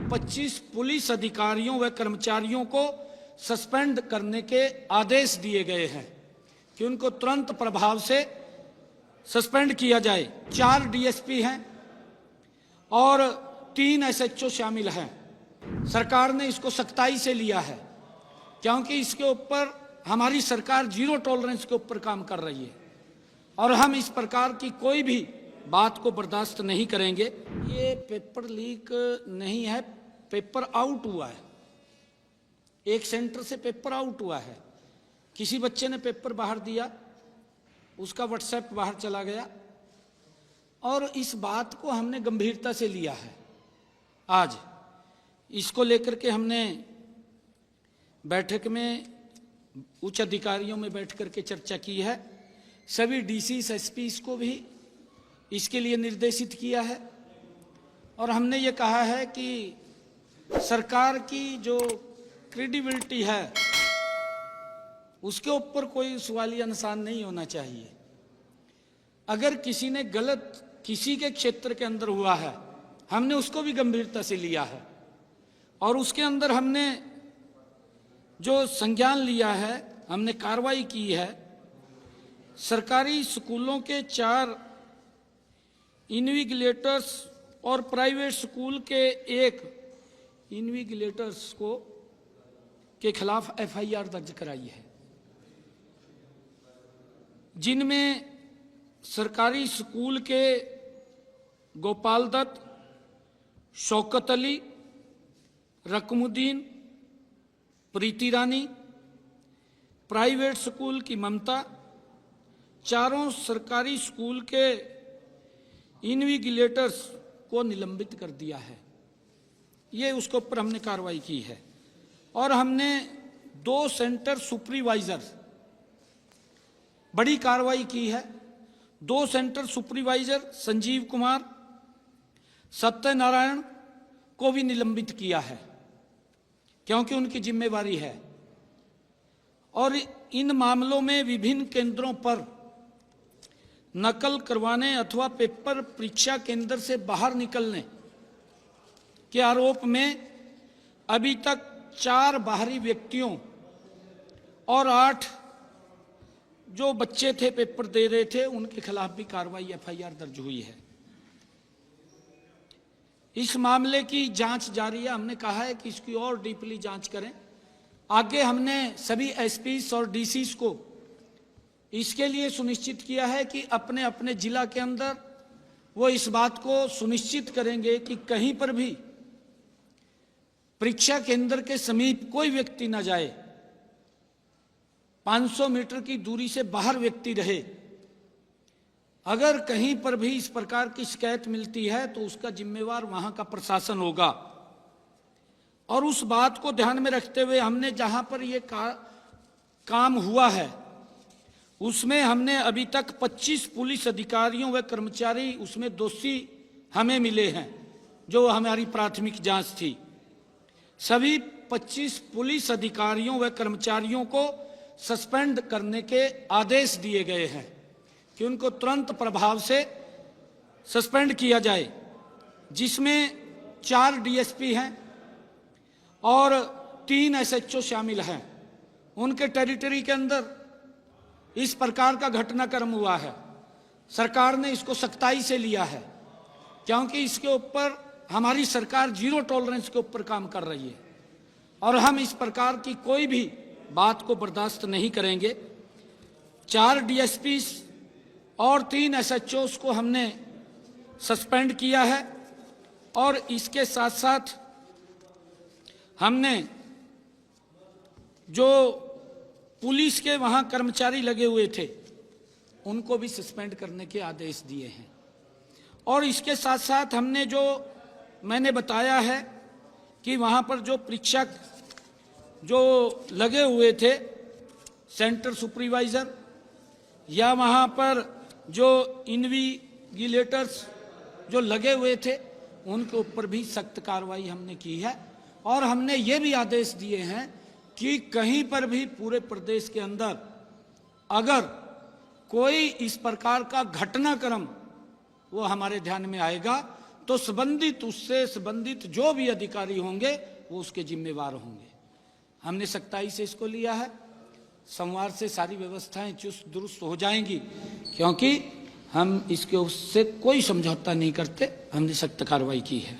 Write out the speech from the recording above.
25 police अधिकारियों व कर्मचारियों को सस्पेंड करने के आदेश दिए गए हैं कि उनको तुरंत प्रभाव से सस्पेंड किया जाए। 4 डीएसपी हैं और 3 एसएचओ शामिल हैं। सरकार ने इसको सख्ताई से लिया है क्योंकि इसके ऊपर हमारी सरकार जीरो टॉलरेंस के ऊपर काम कर रही है और हम इस प्रकार की कोई भी बात को बर्दाश्त नहीं करेंगे। ये पेपर लीक नहीं है, पेपर आउट हुआ है। एक सेंटर से पेपर आउट हुआ है। किसी बच्चे ने पेपर बाहर दिया, उसका व्हाट्सएप बाहर चला गया और इस बात को हमने गंभीरता से लिया है। आज इसको लेकर के हमने बैठक में उच्च अधिकारियों में बैठ करके चर्चा की है। सभी डीसीस एसपीस को भी इसके लिए निर्देशित किया है और हमने ये कहा है कि सरकार की जो क्रेडिबिलिटी है उसके ऊपर कोई सवालिया निशान नहीं होना चाहिए। अगर किसी ने गलत किसी के क्षेत्र के अंदर हुआ है, हमने उसको भी गंभीरता से लिया है और उसके अंदर हमने जो संज्ञान लिया है, हमने कार्रवाई की है। सरकारी स्कूलों के 4 इन्विजिलेटर्स और प्राइवेट स्कूल के 1 इन्विजिलेटर्स के खिलाफ एफआईआर दर्ज कराई है, जिनमें सरकारी स्कूल के गोपाल दत्त, शौकत अली, रकमुद्दीन, प्रीति रानी, प्राइवेट स्कूल की ममता, चारों सरकारी स्कूल के इन्विजिलेटर्स को निलंबित कर दिया है। ये उसके ऊपर हमने कार्रवाई की है और हमने 2 सेंटर सुपरवाइजर बड़ी कार्रवाई की है। 2 सेंटर सुपरवाइजर संजीव कुमार, सत्यनारायण को भी निलंबित किया है क्योंकि उनकी जिम्मेवारी है और इन मामलों में विभिन्न केंद्रों पर नकल करवाने अथवा पेपर परीक्षा केंद्र से बाहर निकलने के आरोप में अभी तक 4 बाहरी व्यक्तियों और 8 जो बच्चे थे पेपर दे रहे थे उनके खिलाफ भी कार्रवाई एफआईआर दर्ज हुई है। इस मामले की जांच जारी है। हमने कहा है कि इसकी और डीपली जांच करें। आगे हमने सभी एसपीस और डीसीस को इसके लिए सुनिश्चित किया है कि अपने अपने जिला के अंदर वो इस बात को सुनिश्चित करेंगे कि कहीं पर भी परीक्षा केंद्र के समीप कोई व्यक्ति न जाए, 500 मीटर की दूरी से बाहर व्यक्ति रहे। अगर कहीं पर भी इस प्रकार की शिकायत मिलती है तो उसका जिम्मेवार वहां का प्रशासन होगा और उस बात को ध्यान में रखते हुए हमने जहां पर ये काम हुआ है उसमें हमने अभी तक 25 पुलिस अधिकारियों व कर्मचारी उसमें दोषी हमें मिले हैं, जो हमारी प्राथमिक जांच थी। सभी 25 पुलिस अधिकारियों व कर्मचारियों को सस्पेंड करने के आदेश दिए गए हैं कि उनको तुरंत प्रभाव से सस्पेंड किया जाए, जिसमें 4 डीएसपी हैं और 3 एसएचओ शामिल हैं। उनके टेरिटरी के अंदर इस प्रकार का घटनाक्रम हुआ है। सरकार ने इसको सख्ताई से लिया है क्योंकि इसके ऊपर हमारी सरकार जीरो टॉलरेंस के ऊपर काम कर रही है और हम इस प्रकार की कोई भी बात को बर्दाश्त नहीं करेंगे। 4 डीएसपी और 3 एसएचओs को हमने सस्पेंड किया है और इसके साथ साथ हमने जो पुलिस के वहां कर्मचारी लगे हुए थे उनको भी सस्पेंड करने के आदेश दिए हैं और इसके साथ साथ हमने जो मैंने बताया है कि वहां पर जो परीक्षक जो लगे हुए थे, सेंटर सुपरवाइजर या वहां पर जो इन्विजिलेटर्स जो लगे हुए थे, उनके ऊपर भी सख्त कार्रवाई हमने की है और हमने ये भी आदेश दिए हैं कि कहीं पर भी पूरे प्रदेश के अंदर अगर कोई इस प्रकार का घटनाक्रम वो हमारे ध्यान में आएगा तो उससे संबंधित जो भी अधिकारी होंगे वो उसके जिम्मेवार होंगे। हमने सख्ताई से इसको लिया है। सोमवार से सारी व्यवस्थाएं चुस्त दुरुस्त हो जाएंगी, क्योंकि हम इसके उससे कोई समझौता नहीं करते। हमने सख्त कार्रवाई की है।